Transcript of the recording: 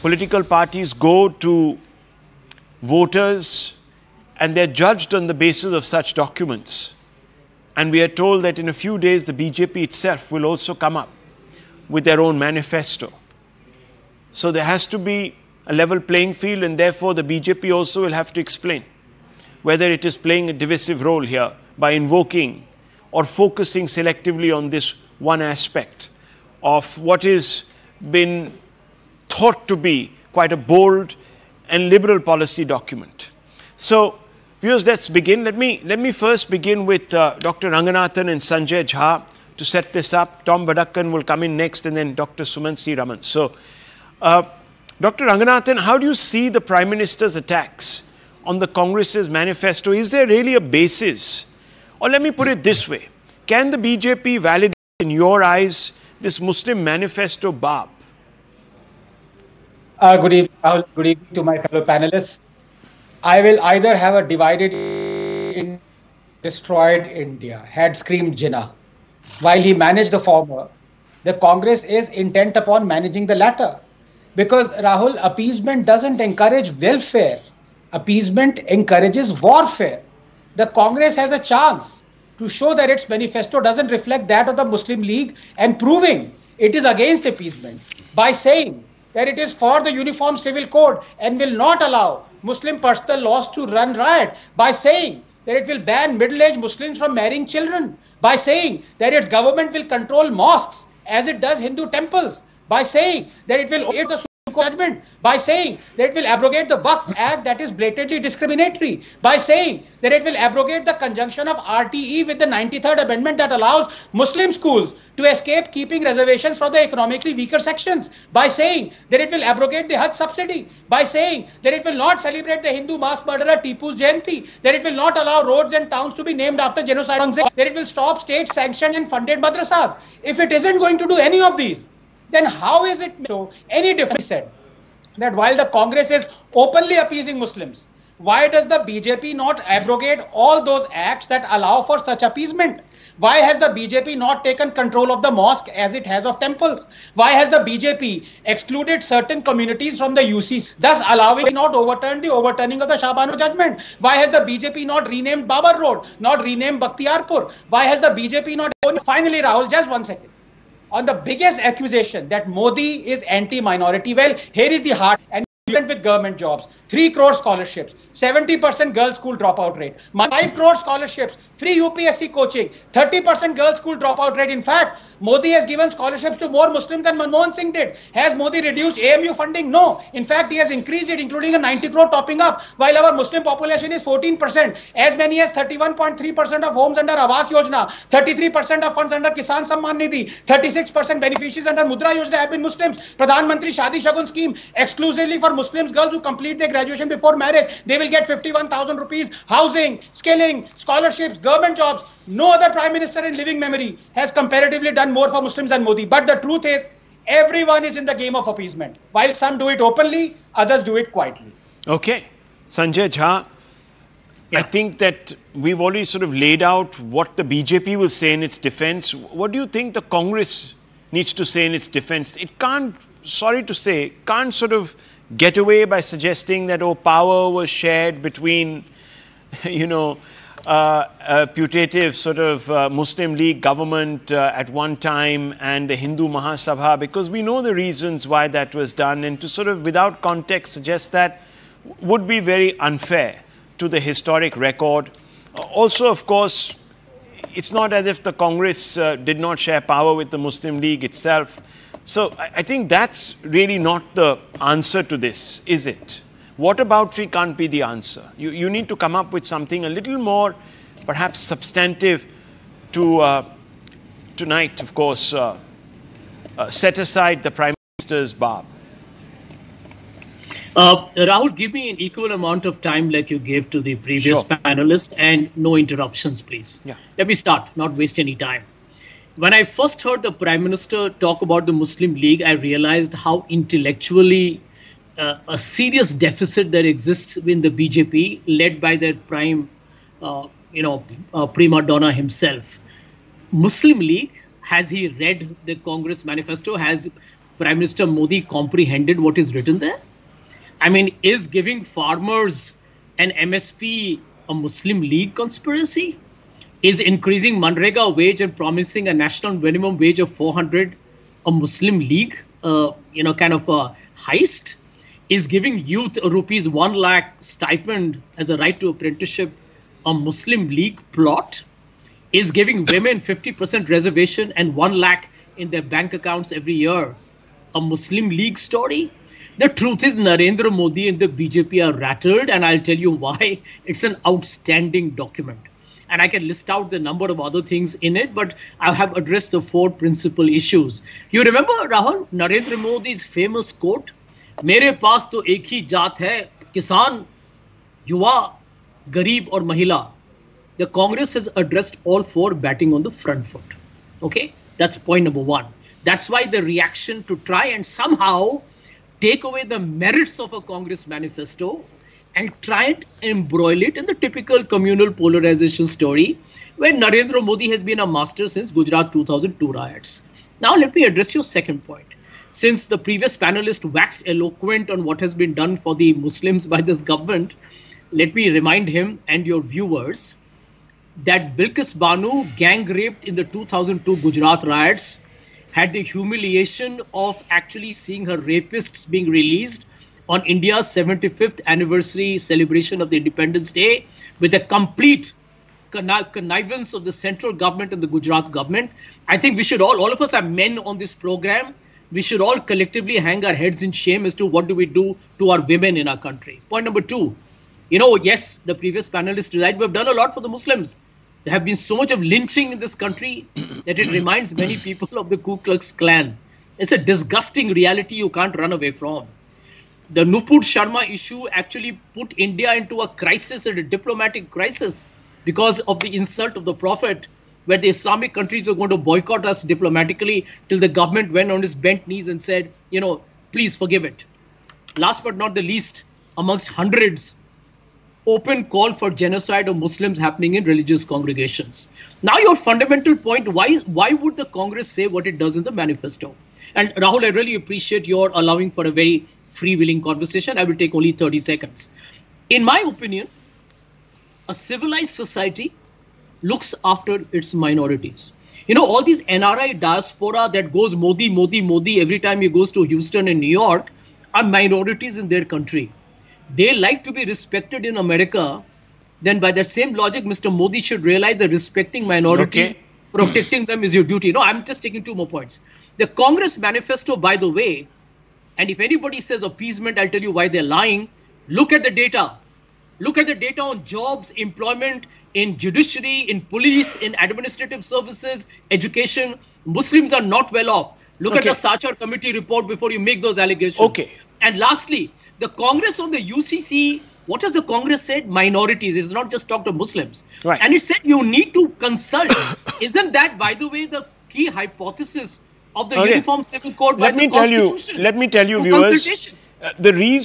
political parties go to voters and they're judged on the basis of such documents. And we are told that in a few days, the BJP itself will also come up with their own manifesto. So there has to be a level playing field, and therefore the BJP also will have to explain whether it is playing a divisive role here by invoking or focusing selectively on this one aspect of what has been thought to be quite a bold and liberal policy document. So, viewers, let's begin. Let me first begin with Dr. Ranganathan and Sanjay Jha to set this up. Tom Vadakkan will come in next, and then Dr. Sumansi Raman. So, Dr. Ranganathan, how do you see the Prime Minister's attacks on the Congress's manifesto? Is there really a basis? Or let me put it this way. Can the BJP validate, in your eyes, this Muslim manifesto Bab? Good evening, Rahul. Good evening to my fellow panelists. I will either have a divided in destroyed India, had screamed Jinnah. While he managed the former, the Congress is intent upon managing the latter. Because, Rahul, appeasement doesn't encourage welfare. Appeasement encourages warfare. The Congress has a chance to show that its manifesto doesn't reflect that of the Muslim League and proving it is against appeasement by saying that it is for the Uniform Civil Code and will not allow Muslim personal laws to run riot, by saying that it will ban middle-aged Muslims from marrying children, by saying that its government will control mosques as it does Hindu temples, by saying that it will obey the Supreme Court judgment, by saying that it will abrogate the Waqf Act that is blatantly discriminatory, by saying that it will abrogate the conjunction of RTE with the 93rd Amendment that allows Muslim schools to escape keeping reservations for the economically weaker sections, by saying that it will abrogate the Hajj subsidy, by saying that it will not celebrate the Hindu mass murderer Tipu's Jayanti, that it will not allow roads and towns to be named after genocide, that it will stop state-sanctioned and funded madrasas. If it isn't going to do any of these, then how is it so any difference said that while the Congress is openly appeasing Muslims, why does the BJP not abrogate all those acts that allow for such appeasement? Why has the BJP not taken control of the mosque as it has of temples? Why has the BJP excluded certain communities from the UCC, thus allowing not overturn the overturning of the Shah Bano judgment? Why has the BJP not renamed Babar Road, not renamed Bakhtiarpur? Why has the BJP not... Finally, Rahul, just 1 second. On the biggest accusation that Modi is anti-minority, well, here is the heart and with government jobs, 3 crore scholarships, 70% girls' school dropout rate, 5 crore scholarships, free UPSC coaching, 30% girls' school dropout rate. In fact, Modi has given scholarships to more Muslims than Manmohan Singh did. Has Modi reduced AMU funding? No. In fact, he has increased it, including a 90 crore topping up, while our Muslim population is 14%. As many as 31.3% of homes under Awas Yojana, 33% of funds under Kisan Samman Nidhi, 36% beneficiaries under Mudra Yojana have been Muslims. Pradhan Mantri Shadi Shagun scheme, exclusively for Muslims girls who complete their graduation before marriage, they will get 51,000 rupees, housing, skilling, scholarships, government jobs. No other Prime Minister in living memory has comparatively done more for Muslims than Modi. But the truth is, everyone is in the game of appeasement. While some do it openly, others do it quietly. Okay. Sanjay Jha, I think that we've already sort of laid out what the BJP will say in its defense. What do you think the Congress needs to say in its defense? It can't, sorry to say, can't sort of get away by suggesting that, oh, power was shared between, you know, a putative sort of Muslim League government at one time and the Hindu Mahasabha, because we know the reasons why that was done, and to sort of without context suggest that would be very unfair to the historic record. Also, of course, it's not as if the Congress did not share power with the Muslim League itself. So I think that's really not the answer to this, is it? Whataboutry can't be the answer. You need to come up with something a little more, perhaps substantive to tonight, of course, set aside the Prime Minister's barb. Rahul, give me an equal amount of time like you gave to the previous panelist, and no interruptions, please. Yeah. Let me start, not waste any time. When I first heard the Prime Minister talk about the Muslim League, I realized how intellectually a serious deficit that exists in the BJP, led by their prime, prima donna himself. Muslim League, has he read the Congress manifesto? Has Prime Minister Modi comprehended what is written there? I mean, is giving farmers an MSP a Muslim League conspiracy? Is increasing Manrega wage and promising a national minimum wage of 400 a Muslim League, kind of a heist? Is giving youth rupees 1 lakh stipend as a right to apprenticeship a Muslim League plot? Is giving women 50% reservation and 1 lakh in their bank accounts every year a Muslim League story? The truth is Narendra Modi and the BJP are rattled, and I'll tell you why. It's an outstanding document. And I can list out the number of other things in it, but I have addressed the 4 principal issues. You remember, Rahul, Narendra Modi's famous quote, "मेरे पास तो एक ही जात है, किसान, युवा, गरीब और महिला." The Congress has addressed all 4 batting on the front foot. Okay, that's point number 1. That's why the reaction to try and somehow take away the merits of a Congress manifesto and try and embroil it in the typical communal polarization story where Narendra Modi has been a master since Gujarat 2002 riots. Now let me address your second point. Since the previous panelist waxed eloquent on what has been done for the Muslims by this government, let me remind him and your viewers that Bilkis Banu, gang raped in the 2002 Gujarat riots, had the humiliation of actually seeing her rapists being released on India's 75th anniversary celebration of the Independence Day with a complete connivance of the central government and the Gujarat government. I think we should all of us are men on this program. We should all collectively hang our heads in shame as to what do we do to our women in our country. Point number 2, yes, the previous panelists realized we've done a lot for the Muslims. There have been so much of lynching in this country that it reminds many people of the Ku Klux Klan. It's a disgusting reality you can't run away from. The Nupur Sharma issue actually put India into a crisis, a diplomatic crisis, because of the insult of the Prophet, where the Islamic countries were going to boycott us diplomatically till the government went on its bent knees and said, please forgive it. Last but not the least, amongst hundreds, open call for genocide of Muslims happening in religious congregations. Now your fundamental point, why would the Congress say what it does in the manifesto? And Rahul, I really appreciate your allowing for a very freewheeling conversation. I will take only 30 seconds. In my opinion, a civilized society looks after its minorities. All these NRI diaspora that goes Modi, Modi, Modi every time he goes to Houston and New York are minorities in their country. They like to be respected in America. Then by the same logic, Mr. Modi should realize that respecting minorities, protecting them is your duty. No, I'm just taking 2 more points. The Congress manifesto, by the way, and if anybody says appeasement, I'll tell you why they're lying. Look at the data. Look at the data on jobs, employment, in judiciary, in police, in administrative services, education. Muslims are not well off. Look at the Sachar committee report before you make those allegations. And lastly, the Congress on the UCC, what has the Congress said? Minorities. It's not just talked to Muslims. Right. And it said you need to consult. Isn't that, by the way, the key hypothesis of the Uniform Civil Code by the Constitution? Let me tell you, viewers, the reason